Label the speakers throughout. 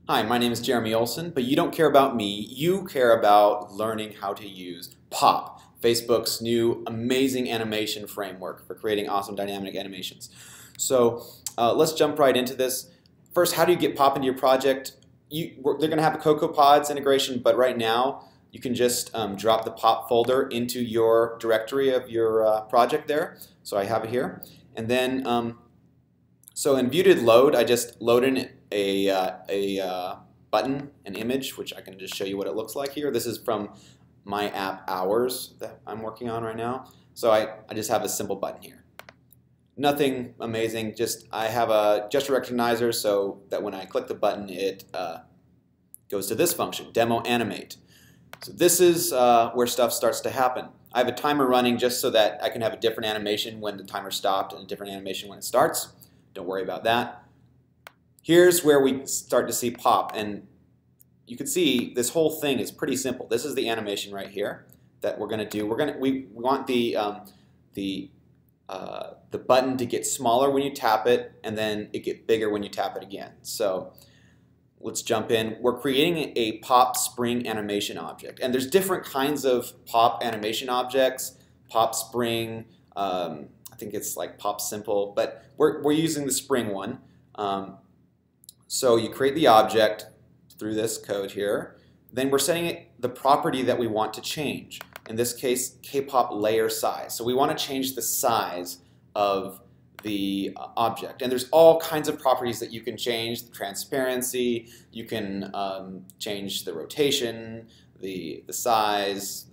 Speaker 1: Hi, my name is Jeremy Olson, but you don't care about me. You care about learning how to use Pop, Facebook's new amazing animation framework for creating awesome dynamic animations. So let's jump right into this. First, how do you get Pop into your project? They're going to have a CocoaPods integration, but right now you can just drop the Pop folder into your directory of your project there. So I have it here. And then, so in View-Did-Load, I just load in a button, an image, which I can just show you what it looks like here. This is from my app Hours that I'm working on right now. So I just have a simple button here. Nothing amazing, just I have a gesture recognizer so that when I click the button it goes to this function, demo animate. So this is where stuff starts to happen. I have a timer running just so that I can have a different animation when the timer stopped and a different animation when it starts. Don't worry about that. Here's where we start to see Pop, and you can see this whole thing is pretty simple. This is the animation right here that we're going to do. We want the button to get smaller when you tap it, and then it get bigger when you tap it again. So let's jump in. We're creating a Pop Spring animation object, and there's different kinds of Pop animation objects. Pop Spring, I think it's like Pop Simple, but we're using the Spring one. So you create the object through this code here. Then we're setting it the property that we want to change. In this case, K-pop layer size. So we want to change the size of the object. And there's all kinds of properties that you can change. The transparency, you can change the rotation, the size,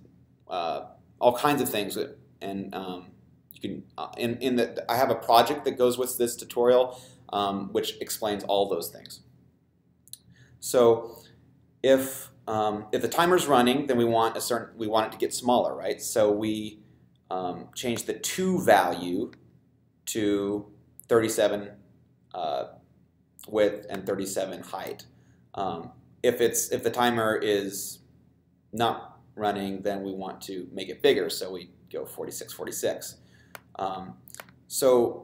Speaker 1: all kinds of things. And you can, I have a project that goes with this tutorial which explains all those things. So if the timer's running, then we want it to get smaller, right? So we change the to value to 37 width and 37 height. If the timer is not running, then we want to make it bigger, so we go 46, 46. So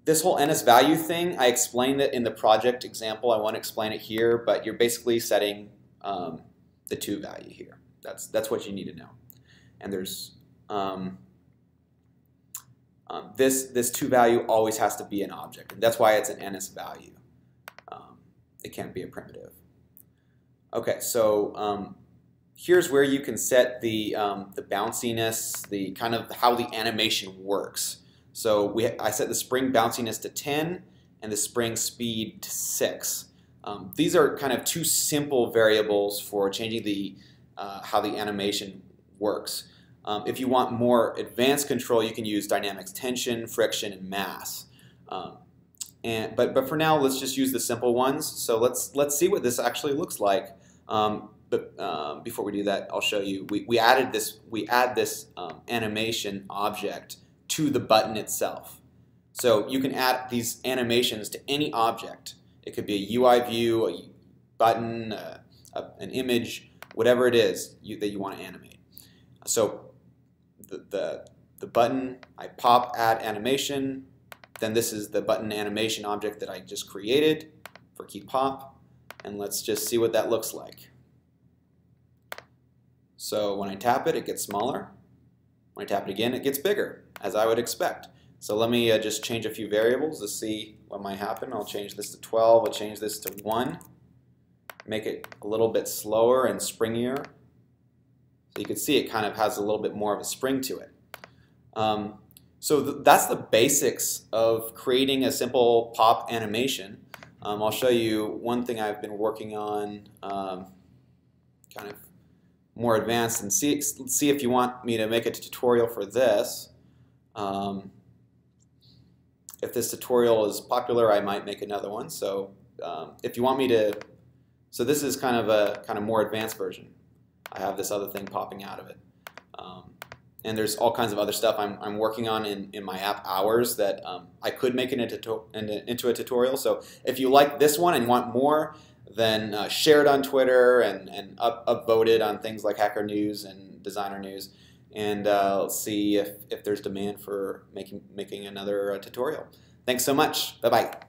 Speaker 1: this whole NS value thing, I explained it in the project example. I want to explain it here, but you're basically setting the to value here. That's what you need to know. And there's this to value always has to be an object, and that's why it's an NS value. It can't be a primitive. Okay, so here's where you can set the bounciness, the kind of how the animation works. So I set the spring bounciness to 10 and the spring speed to 6. These are kind of two simple variables for changing the how the animation works. If you want more advanced control, you can use dynamics tension, friction, and mass. But for now, let's just use the simple ones. So let's see what this actually looks like. But before we do that, I'll show you. We add this animation object to the button itself. So you can add these animations to any object. It could be a UI view, a button, an image, whatever it is that you want to animate. So the button, I pop add animation, then this is the button animation object that I just created for key pop, and let's just see what that looks like. So when I tap it, it gets smaller. When I tap it again, it gets bigger, as I would expect. So let me just change a few variables to see what might happen. I'll change this to 12, I'll change this to 1, make it a little bit slower and springier. So you can see it kind of has a little bit more of a spring to it. So that's the basics of creating a simple pop animation. I'll show you one thing I've been working on kind of more advanced, and see if you want me to make a tutorial for this. If this tutorial is popular, I might make another one. So if you want me to, so this is kind of a more advanced version. I have this other thing popping out of it, and there's all kinds of other stuff I'm working on in my app Hours that I could make it into a tutorial. So if you like this one and want more, then share it on Twitter and upvote it on things like Hacker News and Designer News, and let's see if there's demand for making another tutorial. Thanks so much. Bye-bye.